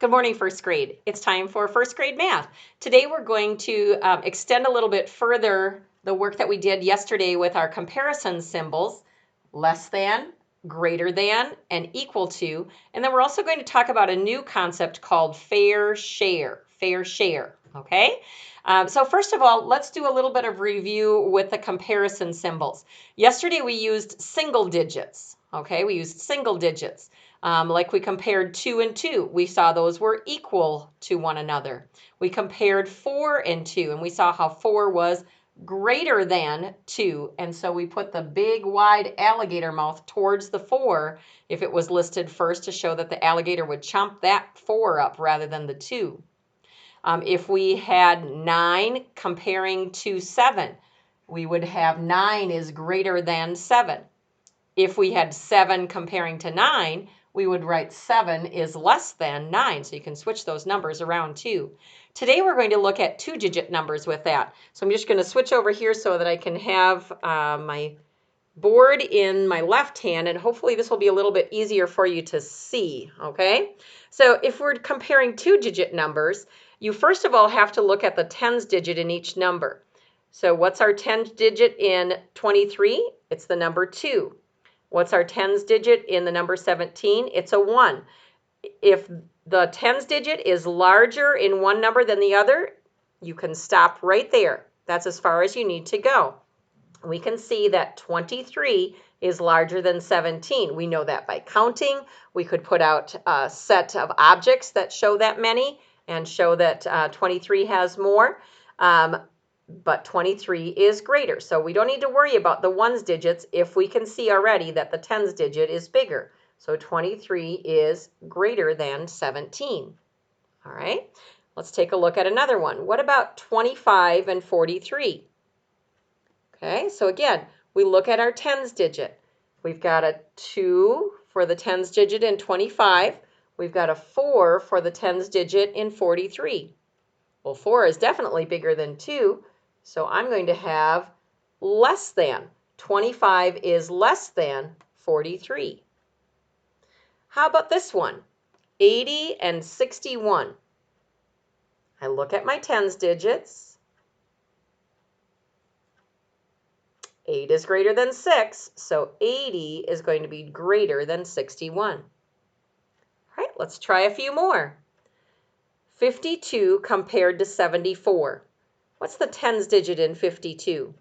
Good morning, first grade. It's time for first grade math. Today we're going to extend a little bit further the work that we did yesterday with our comparison symbols, less than, greater than, and equal to. And then we're also going to talk about a new concept called fair share, okay? So first of all, let's do a little bit of review with the comparison symbols. Yesterday we used single digits, okay? We used single digits. Like we compared 2 and 2, we saw those were equal to one another. We compared 4 and 2, and we saw how 4 was greater than 2. And so we put the big wide alligator mouth towards the 4 if it was listed first to show that the alligator would chomp that 4 up rather than the 2. If we had 9 comparing to 7, we would have 9 is greater than 7. If we had 7 comparing to 9, we would write 7 is less than 9. So you can switch those numbers around too. Today we're going to look at two-digit numbers with that. So I'm just going to switch over here so that I can have my board in my left hand, and hopefully this will be a little bit easier for you to see, okay? So if we're comparing two-digit numbers, you first of all have to look at the tens digit in each number. So what's our tens digit in 23? It's the number 2. What's our tens digit in the number 17? It's a 1. If the tens digit is larger in one number than the other, you can stop right there. That's as far as you need to go. We can see that 23 is larger than 17. We know that by counting. We could put out a set of objects that show that many and show that 23 has more. But 23 is greater. So we don't need to worry about the ones digits if we can see already that the tens digit is bigger. So 23 is greater than 17. All right, let's take a look at another one. What about 25 and 43? Okay, so again, we look at our tens digit. We've got a 2 for the tens digit in 25. We've got a 4 for the tens digit in 43. Well, 4 is definitely bigger than 2, so I'm going to have less than. 25 is less than 43. How about this one? 80 and 61. I look at my tens digits. 8 is greater than 6, so 80 is going to be greater than 61. All right, let's try a few more. 52 compared to 74. What's the tens digit in 52?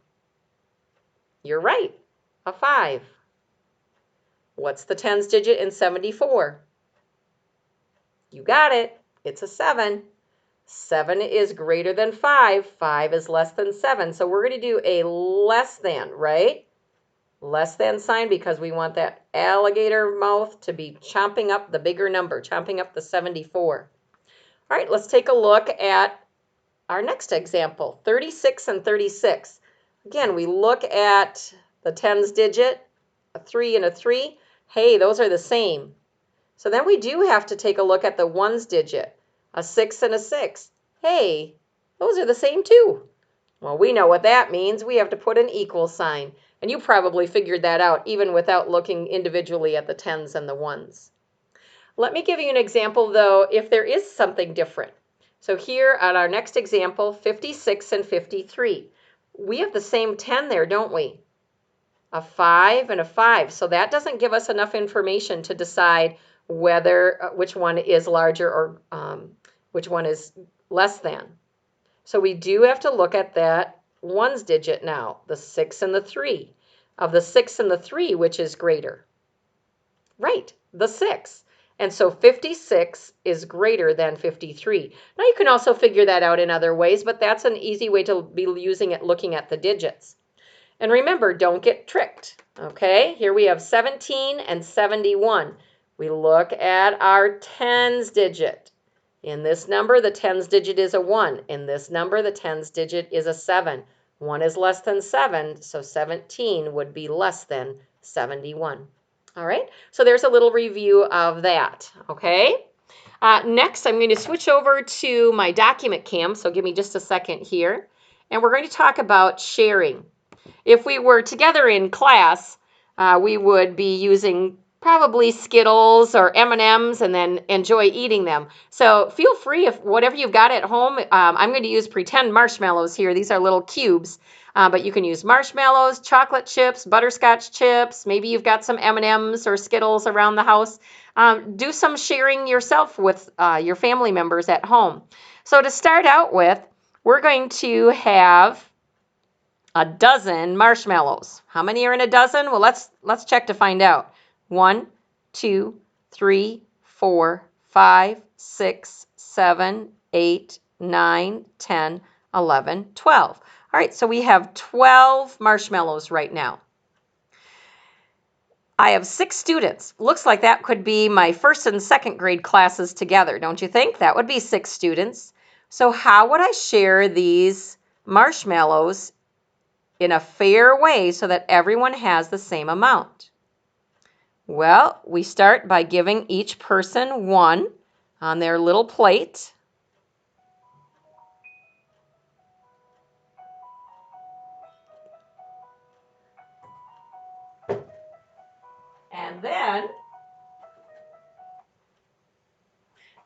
You're right, a 5. What's the tens digit in 74? You got it, it's a 7. 7 is greater than 5. 5 is less than 7. So we're going to do a less than, right? Less than sign because we want that alligator mouth to be chomping up the bigger number, chomping up the 74. All right, let's take a look at our next example, 36 and 36. Again, we look at the tens digit, a 3 and a 3. Hey, those are the same. So then we do have to take a look at the ones digit, a 6 and a 6. Hey, those are the same too. Well, we know what that means. We have to put an equal sign. And you probably figured that out even without looking individually at the tens and the ones. Let me give you an example, though, if there is something different. So here on our next example, 56 and 53. We have the same 10 there, don't we? A 5 and a 5. So that doesn't give us enough information to decide whether which one is larger or which one is less than. So we do have to look at that ones digit now, the 6 and the 3. Of the 6 and the 3, which is greater? Right, the 6. And so 56 is greater than 53. Now you can also figure that out in other ways, but that's an easy way to be using it looking at the digits. And remember, don't get tricked, okay? Here we have 17 and 71. We look at our tens digit. In this number, the tens digit is a 1. In this number, the tens digit is a 7. 1 is less than 7, so 17 would be less than 71. All right, so there's a little review of that, okay? Next, I'm going to switch over to my document cam, so give me just a second here. And we're going to talk about sharing. If we were together in class, we would be using probably Skittles or M&Ms and then enjoy eating them. So feel free, if whatever you've got at home, I'm going to use pretend marshmallows here. These are little cubes, but you can use marshmallows, chocolate chips, butterscotch chips. Maybe you've got some M&Ms or Skittles around the house. Do some sharing yourself with your family members at home. So to start out with, we're going to have a dozen marshmallows. How many are in a dozen? Well, let's check to find out. 1, 2, 3, 4, 5, 6, 7, 8, 9, 10, 11, 12. All right, so we have 12 marshmallows right now. I have 6 students. Looks like that could be my first and second grade classes together, don't you think? That would be 6 students. So how would I share these marshmallows in a fair way so that everyone has the same amount? Well, we start by giving each person one on their little plate. And then,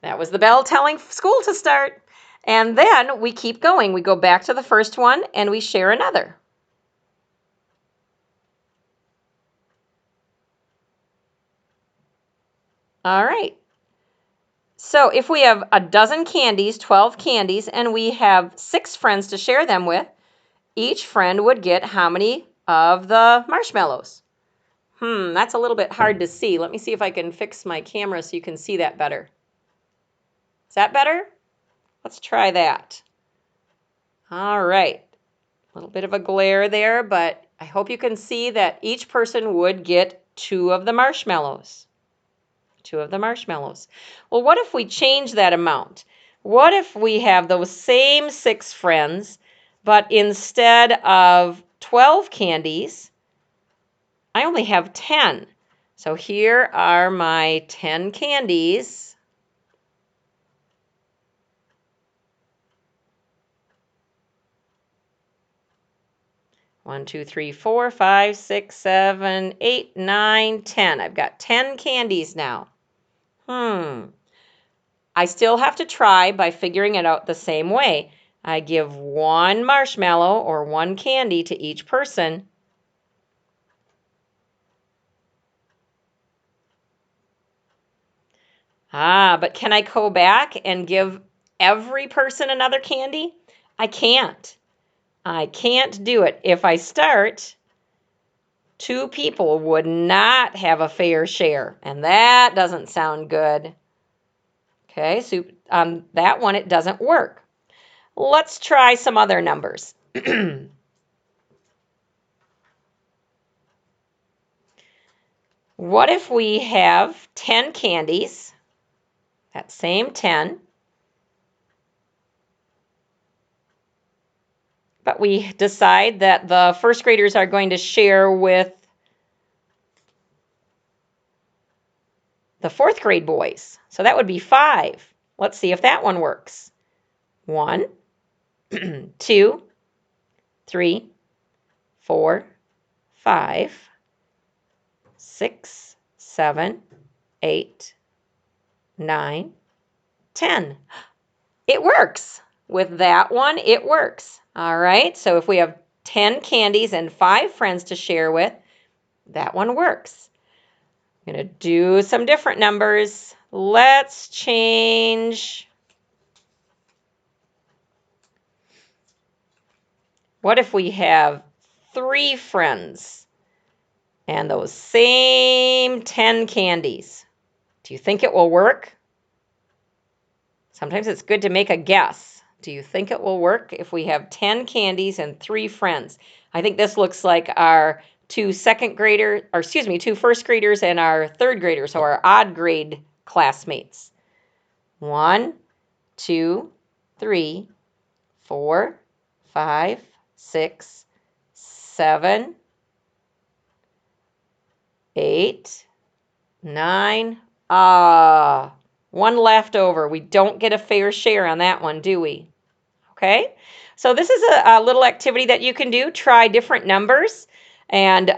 that was the bell telling school to start. And then we keep going. We go back to the first one and we share another. All right. So if we have a dozen candies, 12 candies, and we have 6 friends to share them with, each friend would get how many of the marshmallows? That's a little bit hard to see. Let me see if I can fix my camera so you can see that better. Is that better? Let's try that. All right. A little bit of a glare there, but I hope you can see that each person would get 2 of the marshmallows. 2 of the marshmallows. Well, what if we change that amount? What if we have those same 6 friends, but instead of 12 candies, I only have 10. So here are my 10 candies. One, 2, 3, 4, 5, 6, 7, 8, 9, 10. I've got 10 candies now. I still have to try by figuring it out the same way. I give 1 marshmallow or 1 candy to each person. But can I go back and give every person another candy? I can't. I can't do it. If I start, 2 people would not have a fair share, and that doesn't sound good. Okay, so on that one, it doesn't work. Let's try some other numbers. What if we have 10 candies, that same 10, but we decide that the first graders are going to share with the 4th grade boys. So that would be 5. Let's see if that one works. 1, 2, 3, 4, 5, 6, 7, 8, 9, 10. It works. With that one, it works. All right, so if we have 10 candies and 5 friends to share with, that one works. I'm going to do some different numbers. Let's change. What if we have 3 friends and those same 10 candies? Do you think it will work? Sometimes it's good to make a guess. Do you think it will work if we have 10 candies and 3 friends? I think this looks like our 2 first graders and our 3rd graders, so our odd grade classmates. 1, 2, 3, 4, 5, 6, 7, 8, 9. One left over. We don't get a fair share on that one, do we? Okay, so this is a little activity that you can do. Try different numbers. and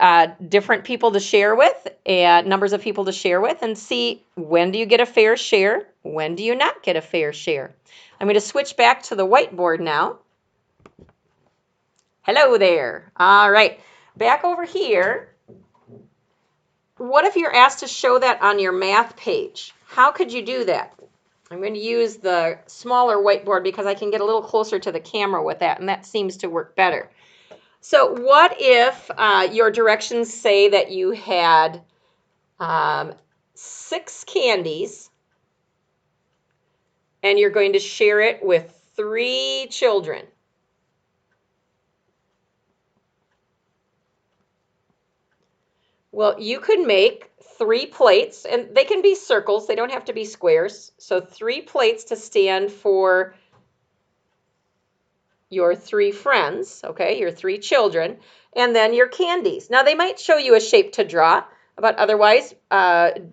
different people to share with, and numbers of people to share with, and see when do you get a fair share, when do you not get a fair share. I'm going to switch back to the whiteboard now. Hello there. All right, back over here. What if you're asked to show that on your math page? How could you do that? I'm going to use the smaller whiteboard because I can get a little closer to the camera with that, and that seems to work better. So what if your directions say that you had 6 candies and you're going to share it with 3 children? Well, you could make 3 plates, and they can be circles, they don't have to be squares. So 3 plates to stand for your 3 friends, okay, your 3 children, and then your candies. Now, they might show you a shape to draw, but otherwise,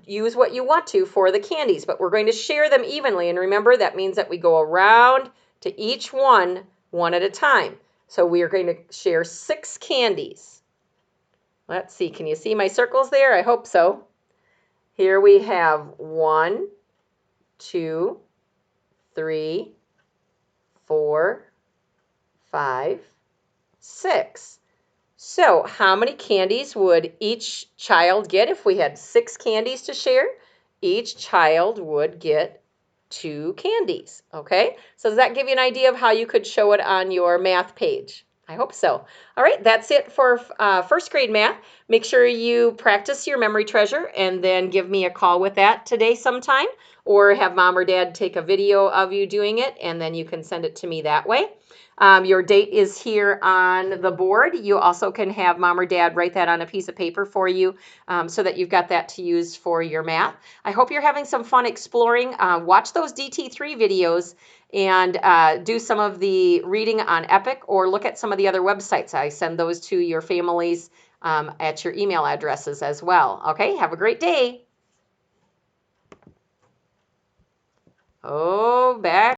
use what you want to for the candies. But we're going to share them evenly, and remember, that means that we go around to each one at a time. So we are going to share 6 candies. Let's see, can you see my circles there? I hope so. Here we have 1, 2, 3, 4, 5, 6. So how many candies would each child get if we had 6 candies to share? Each child would get 2 candies, okay? So does that give you an idea of how you could show it on your math page? I hope so. All right, that's it for first grade math. Make sure you practice your memory treasure and then give me a call with that today sometime, or have mom or dad take a video of you doing it, and then you can send it to me that way. Your date is here on the board. You also can have mom or dad write that on a piece of paper for you, so that you've got that to use for your math. I hope you're having some fun exploring. Watch those DT3 videos and do some of the reading on Epic, or look at some of the other websites. I send those to your families at your email addresses as well. Okay, have a great day. Oh, back.